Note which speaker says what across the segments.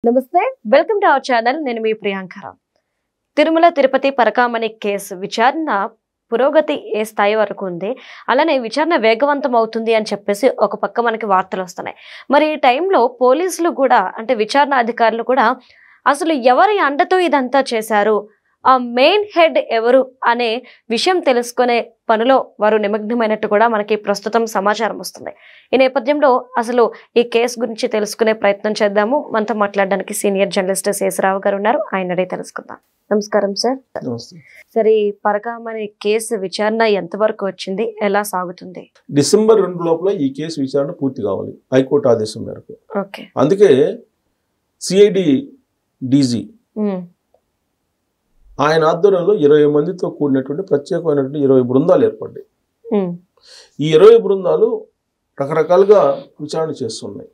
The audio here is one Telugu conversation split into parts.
Speaker 1: నమస్తే వెల్కమ్ టు అవర్ ఛానల్ నేను మీ ప్రియాంక తిరుమల తిరుపతి పరకామణి కేసు విచారణ పురోగతి ఏ స్థాయి వరకు ఉంది అలానే విచారణ వేగవంతం అవుతుంది అని చెప్పేసి ఒక పక్క మనకి వార్తలు వస్తున్నాయి మరి ఈ టైంలో పోలీసులు కూడా అంటే విచారణ అధికారులు కూడా అసలు ఎవరి అండతో ఇదంతా చేశారు ఆ మెయిన్ హెడ్ ఎవరు అనే విషయం తెలుసుకునే పనిలో వారు నిమగ్నమైనట్టు కూడా మనకి ప్రస్తుతం సమాచారం వస్తుంది ఈ నేపథ్యంలో అసలు ఈ కేసు గురించి తెలుసుకునే ప్రయత్నం చేద్దాము మనతో మాట్లాడడానికి సీనియర్ జర్నలిస్ట్ శేషరావు గారు ఉన్నారు ఆయన అడిగి తెలుసుకుందాం నమస్కారం సార్ సరే ఈ పరకామణి కేసు విచారణ ఎంతవరకు వచ్చింది ఎలా సాగుతుంది
Speaker 2: డిసెంబర్ 2 లోపల ఈ కేసు విచారణ పూర్తి కావాలి హైకోర్టు ఆదేశం మేరకు
Speaker 1: ఓకే
Speaker 2: అందుకే సిఐడి డీజీ ఆయన ఆధ్వర్యంలో 20 మందితో కూడినటువంటి ప్రత్యేకమైనటువంటి 20 బృందాలు ఏర్పడ్డాయి ఈ 20 బృందాలు రకరకాలుగా విచారణ చేస్తున్నాయి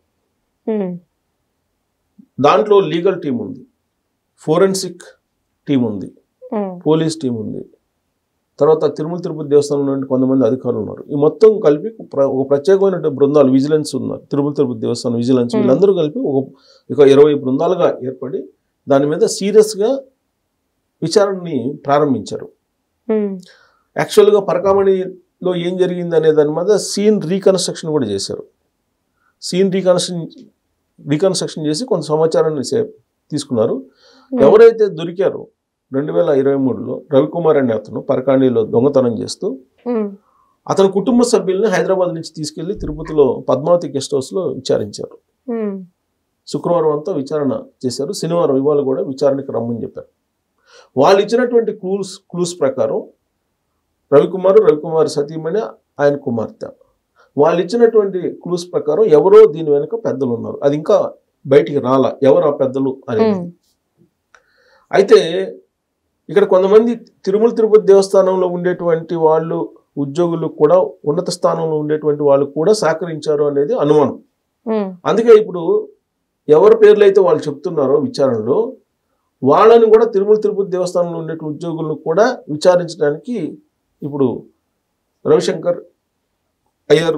Speaker 2: దాంట్లో లీగల్ టీం ఉంది ఫోరెన్సిక్ టీం ఉంది పోలీస్ టీం ఉంది తర్వాత తిరుమల తిరుపతి దేవస్థానం నుండి కొంతమంది అధికారులు ఉన్నారు ఈ మొత్తం కలిపి ఒక ప్రత్యేకమైన బృందాలు విజిలెన్స్ ఉన్నారు తిరుమల తిరుపతి దేవస్థానం విజిలెన్స్ వీళ్ళందరూ కలిపి ఒక 20 బృందాలుగా ఏర్పడి దాని మీద సీరియస్గా విచారణని ప్రారంభించారు యాక్చువల్గా పరకామణిలో ఏం జరిగింది అనే దాని మీద సీన్ రీకన్స్ట్రక్షన్ కూడా చేశారు సీన్ రీకన్స్ట్రక్షన్ చేసి కొంత సమాచారాన్ని తీసుకున్నారు ఎవరైతే దొరికారో 2023లో రవికుమార్ అనే అతను పరకామణిలో దొంగతనం చేస్తూ అతని కుటుంబ సభ్యుల్ని హైదరాబాద్ నుంచి తీసుకెళ్లి తిరుపతిలో పద్మావతి గెస్ట్ హౌస్లో విచారించారు శుక్రవారం అంతా విచారణ చేశారు శనివారం ఇవాళ కూడా విచారణకి రమ్మని చెప్పారు వాళ్ళు ఇచ్చినటువంటి క్లూస్ ప్రకారం రవికుమార్ సతీమణి ఆయన కుమార్తె వాళ్ళు ఇచ్చినటువంటి క్లూస్ ప్రకారం ఎవరో దీని వెనుక పెద్దలు ఉన్నారు అది ఇంకా బయటికి రాలా ఎవరు ఆ పెద్దలు అనేది అయితే ఇక్కడ కొంతమంది తిరుమల తిరుపతి దేవస్థానంలో ఉండేటువంటి వాళ్ళు ఉద్యోగులు కూడా ఉన్నత స్థానంలో ఉండేటువంటి వాళ్ళు కూడా సహకరించారు అనేది అనుమానం అందుకే ఇప్పుడు ఎవరి పేర్లు అయితే వాళ్ళు చెప్తున్నారో విచారణలో వాళ్ళని కూడా తిరుమల తిరుపతి దేవస్థానంలో ఉండే ఉద్యోగులను కూడా విచారించడానికి ఇప్పుడు రవిశంకర్ అయ్యర్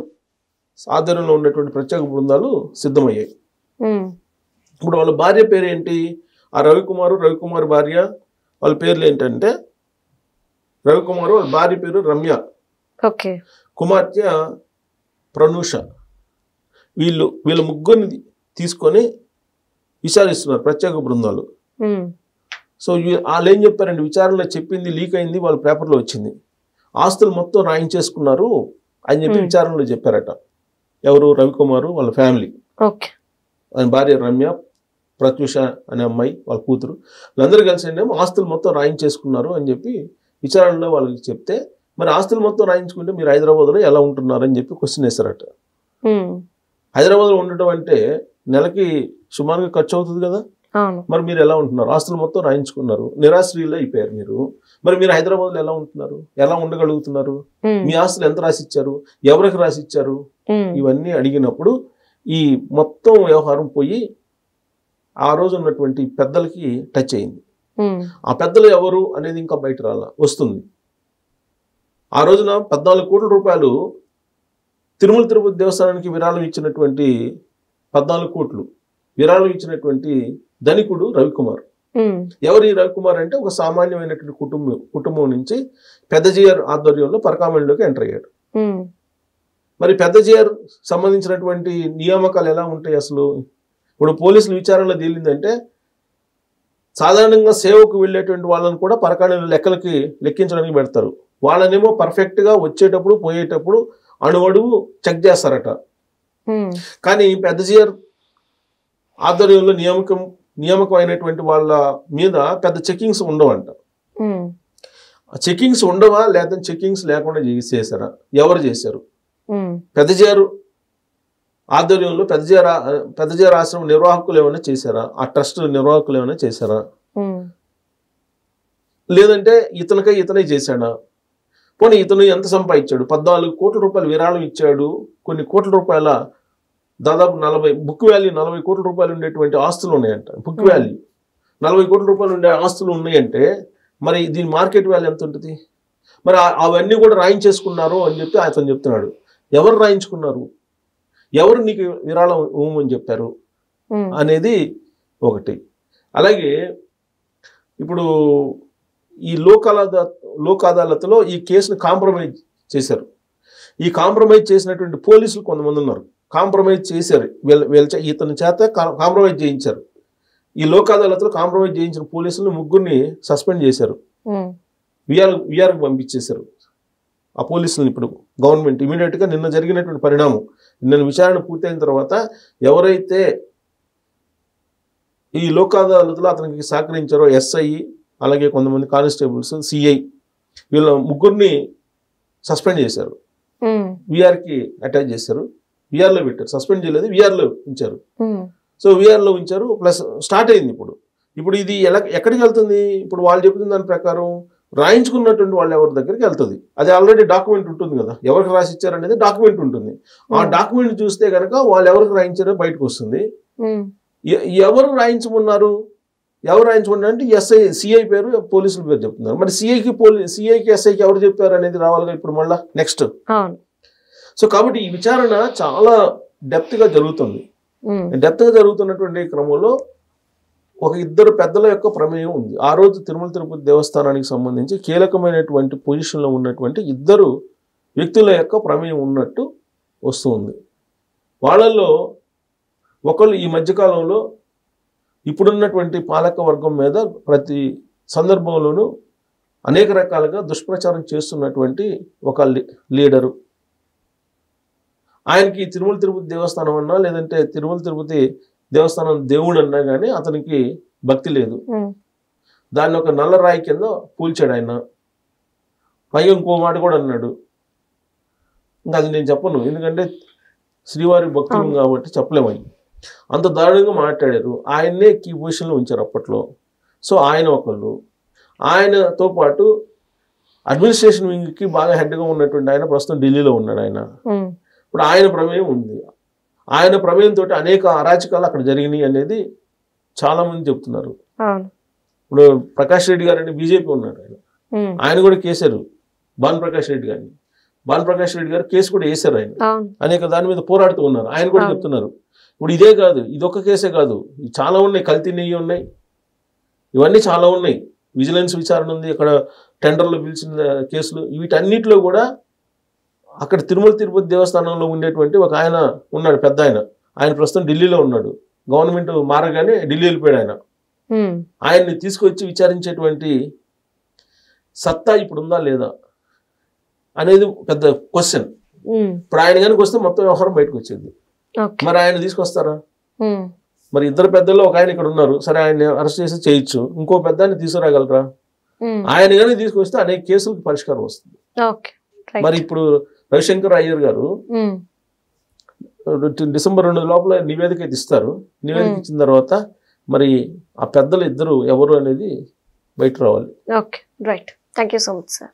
Speaker 2: ఆధ్వర్యంలో ఉన్నటువంటి ప్రత్యేక బృందాలు సిద్ధమయ్యాయి ఇప్పుడు వాళ్ళ భార్య పేరు ఏంటి ఆ రవికుమార్ భార్య వాళ్ళ పేర్లు ఏంటంటే రవికుమార్ వాళ్ళ భార్య పేరు రమ్య కుమార్తె ప్రనూష వీళ్ళ ముగ్గురిని తీసుకొని విచారిస్తున్నారు ప్రత్యేక బృందాలు సో వాళ్ళు ఏం చెప్పారండి విచారణలో చెప్పింది లీక్ అయింది వాళ్ళ పేపర్లో వచ్చింది ఆస్తులు మొత్తం రాయించేసుకున్నారు అని చెప్పి విచారణలో చెప్పారట ఎవరు రవికుమార్ వాళ్ళ ఫ్యామిలీ ఆయన భార్య రమ్య ప్రత్యూష అనే అమ్మాయి వాళ్ళ కూతురు వీళ్ళందరూ కలిసి ఆస్తులు మొత్తం రాయించేసుకున్నారు అని చెప్పి విచారణలో వాళ్ళకి చెప్తే మరి ఆస్తులు మొత్తం రాయించుకుంటే మీరు హైదరాబాద్లో ఎలా ఉంటున్నారని చెప్పి క్వశ్చన్ వేశారట హైదరాబాద్లో ఉండటం అంటే నెలకి సుమారుగా ఖర్చు అవుతుంది కదా మరి మీరు ఎలా ఉంటున్నారు ఆస్తులు మొత్తం రాయించుకున్నారు నిరాశ్రయులు అయిపోయారు మీరు హైదరాబాద్లో ఎలా ఉంటున్నారు ఎలా ఉండగలుగుతున్నారు మీ ఆస్తులు ఎంత రాసిచ్చారు ఎవరికి రాసిచ్చారు ఇవన్నీ అడిగినప్పుడు ఈ మొత్తం వ్యవహారం పోయి ఆ రోజు ఉన్నటువంటి పెద్దలకి టచ్ అయింది ఆ పెద్దలు ఎవరు అనేది ఇంకా బయట వస్తుంది ఆ రోజున 14 కోట్ల రూపాయలు తిరుమల తిరుపతి దేవస్థానానికి విరాళం ఇచ్చినటువంటి 14 కోట్లు విరాళం ఇచ్చినటువంటి ధనికుడు రవికుమార్ ఎవరు ఈ రవికుమార్ అంటే ఒక సామాన్యమైనటువంటి కుటుంబం నుంచి పెద్దజీఆర్ ఆధ్వర్యంలో పరకామణిలోకి ఎంటర్ అయ్యాడు మరి పెద్దజీఆర్ సంబంధించినటువంటి నియామకాలు ఎలా ఉంటాయి అసలు ఇప్పుడు పోలీసులు విచారణలో తేలిందంటే సాధారణంగా సేవకు వెళ్ళేటువంటి వాళ్ళని కూడా పరకామణిలో లెక్కించడానికి పెడతారు వాళ్ళనేమో పర్ఫెక్ట్గా వచ్చేటప్పుడు పోయేటప్పుడు అణువడుగు చెక్ చేస్తారట కానీ పెద్దజీఆర్ ఆధ్వర్యంలో నియామకం అయినటువంటి వాళ్ళ మీద పెద్ద చెకింగ్స్ ఉండవంట చెకింగ్స్ ఉండవా లేదా చెకింగ్స్ లేకుండా చేశారా ఎవరు చేశారు పెద్దజీఆర్ ఆధ్వర్యంలో పెద్దజీఆర్ ఆశ్రమం నిర్వాహకులు ఏమైనా చేశారా ఆ ట్రస్ట్ నిర్వాహకులు ఏమైనా చేశారా లేదంటే ఇతనే చేశాడా పోనీ ఇతను ఎంత సంపాదించాడు 14 కోట్ల రూపాయలు విరాళం ఇచ్చాడు కొన్ని కోట్ల రూపాయల దాదాపు 40 బుక్ వాల్యూ 40 కోట్ల రూపాయలు ఉండేటువంటి ఆస్తులు ఉన్నాయంట బుక్ వాల్యూ 40 కోట్ల రూపాయలు ఉండే ఆస్తులు ఉన్నాయంటే మరి దీని మార్కెట్ వాల్యూ ఎంత ఉంటుంది మరి అవన్నీ కూడా రాయించేసుకున్నారు అని చెప్పి అతను చెప్తున్నాడు ఎవరు రాయించుకున్నారు ఎవరు నీకు విరాళం ఇవ్వమని చెప్పారు అనేది ఒకటి. అలాగే ఇప్పుడు ఈ లోక్ అదాలత్లో ఈ కేసును కాంప్రమైజ్ చేశారు. ఈ కాంప్రమైజ్ చేసినటువంటి పోలీసులు కొంతమంది ఉన్నారు, కాంప్రమైజ్ చేశారు, ఇతని చేత కాంప్రమైజ్ చేయించారు. ఈ లోక్ అదాలత్లో కాంప్రమైజ్ చేయించిన పోలీసులను 3 సస్పెండ్ చేశారు, విఆర్కి పంపించేశారు. ఆ పోలీసులను ఇప్పుడు గవర్నమెంట్ ఇమీడియట్గా నిన్న జరిగినటువంటి పరిణామం, నిన్న విచారణ పూర్తయిన తర్వాత ఎవరైతే ఈ లోక్ అదాలత్లో అతనికి సహకరించారో ఎస్ఐ, అలాగే కొంతమంది కానిస్టేబుల్స్, సిఐ, వీళ్ళ 3 సస్పెండ్ చేశారు, విఆర్కి అటాచ్ చేశారు, విఆర్లో పెట్టారు. సస్పెండ్ చేయలేదు, విఆర్లో ఉంచారు. సో విఆర్లో ఉంచారు. ప్లస్ స్టార్ట్ అయింది ఇప్పుడు ఇది ఎక్కడికి వెళ్తుంది? ఇప్పుడు వాళ్ళు చెప్తున్న దాని ప్రకారం రాయించుకున్నటువంటి వాళ్ళు ఎవరి దగ్గరికి వెళ్తుంది. అది ఆల్రెడీ డాక్యుమెంట్ ఉంటుంది కదా, ఎవరికి రాసి ఇచ్చారనేది డాక్యుమెంట్ ఉంటుంది. ఆ డాక్యుమెంట్ చూస్తే కనుక వాళ్ళు ఎవరికి రాయించారో బయటకు వస్తుంది. ఎవరు రాయించమన్నారు అంటే ఎస్ఐ, సిఐ పేరు, పోలీసుల పేరు చెప్తున్నారు. మరి సిఐకి ఎస్ఐకి ఎవరు చెప్పారు అనేది రావాలిగా ఇప్పుడు మళ్ళా నెక్స్ట్. సో కాబట్టి ఈ విచారణ చాలా డెప్త్గా జరుగుతుంది. డెప్త్గా జరుగుతున్నటువంటి క్రమంలో ఒక 2 పెద్దల యొక్క ప్రమేయం ఉంది. ఆ రోజు తిరుమల తిరుపతి దేవస్థానానికి సంబంధించి కీలకమైనటువంటి పొజిషన్లో ఉన్నటువంటి 2 వ్యక్తుల యొక్క ప్రమేయం ఉన్నట్టు వస్తుంది. వాళ్ళల్లో ఒకళ్ళు ఈ మధ్యకాలంలో ఇప్పుడున్నటువంటి పాలక వర్గం మీద ప్రతి సందర్భంలోనూ అనేక రకాలుగా దుష్ప్రచారం చేస్తున్నటువంటి ఒక లీడరు. ఆయనకి తిరుమల తిరుపతి దేవస్థానం అన్నా, లేదంటే తిరుమల తిరుపతి దేవస్థానం దేవుడు అన్నా కానీ అతనికి భక్తి లేదు. దాన్ని ఒక నల్లరాయి కింద కూల్చాడు ఆయన. పైగా ఇంకో మాట కూడా అన్నాడు, ఇంకా అది నేను చెప్పను, ఎందుకంటే శ్రీవారి భక్తులు కాబట్టి చెప్పలేము. అంత దారుణంగా మాట్లాడారు. ఆయన్నే కీ పొజిషన్లో ఉంచారు అప్పట్లో. సో ఆయన ఒకళ్ళు, ఆయనతో పాటు అడ్మినిస్ట్రేషన్ వింగ్కి బాగా హెడ్గా ఉన్నటువంటి ఆయన ప్రస్తుతం ఢిల్లీలో ఉన్నాడు. ఆయన ఇప్పుడు ఆయన ప్రమేయం ఉంది. ఆయన ప్రమేయంతో అనేక అరాచకాలు అక్కడ జరిగినాయి అనేది చాలా మంది చెప్తున్నారు. ఇప్పుడు ప్రకాష్ రెడ్డి గారు అని బీజేపీ ఉన్నాడు, ఆయన కూడా కేసారు భానుప్రకాష్ రెడ్డి గారిని. భానుప్రకాష్ రెడ్డి గారు కేసు కూడా వేశారు. ఆయన అనేక దాని మీద పోరాడుతూ ఉన్నారు. ఆయన కూడా చెప్తున్నారు. ఇప్పుడు ఇదే కాదు, ఇదొక కేసే కాదు, చాలా ఉన్నాయి. కల్తీ నెయ్యి ఉన్నాయి, ఇవన్నీ చాలా ఉన్నాయి. విజిలెన్స్ విచారణ ఉంది, అక్కడ టెండర్లు పిలిచిన కేసులు, వీటన్నిటిలో కూడా అక్కడ తిరుమల తిరుపతి దేవస్థానంలో ఉండేటువంటి ఒక ఆయన ఉన్నాడు, పెద్ద ఆయన. ఆయన ప్రస్తుతం ఢిల్లీలో ఉన్నాడు. గవర్నమెంట్ మారగానే ఢిల్లీ వెళ్ళిపోయాడు ఆయన. ఆయన్ని తీసుకొచ్చి విచారించేటువంటి సత్తా ఇప్పుడు ఉందా లేదా అనేది పెద్ద క్వశ్చన్. ఇప్పుడు ఆయన కనుక వస్తే మొత్తం వ్యవహారం బయటకు వచ్చేది. మరి ఆయన తీసుకొస్తారా? మరి 2 పెద్దల్లో ఒక ఆయన ఇక్కడ ఉన్నారు, సరే ఆయన అరెస్ట్ చేసి చేయొచ్చు. ఇంకో పెద్దాన్ని తీసుకురాగలరా? ఆయన కానీ తీసుకొస్తే అనేక కేసులకు పరిష్కారం వస్తుంది. మరి ఇప్పుడు రవిశంకర్ అయ్యర్ గారు డిసెంబర్ 2 లోపల నివేదిక అయితే ఇస్తారు. నివేదిక ఇచ్చిన తర్వాత మరి ఆ పెద్దలు 2 ఎవరు అనేది బయట రావాలి.
Speaker 1: Okay, right. Thank you so much sir.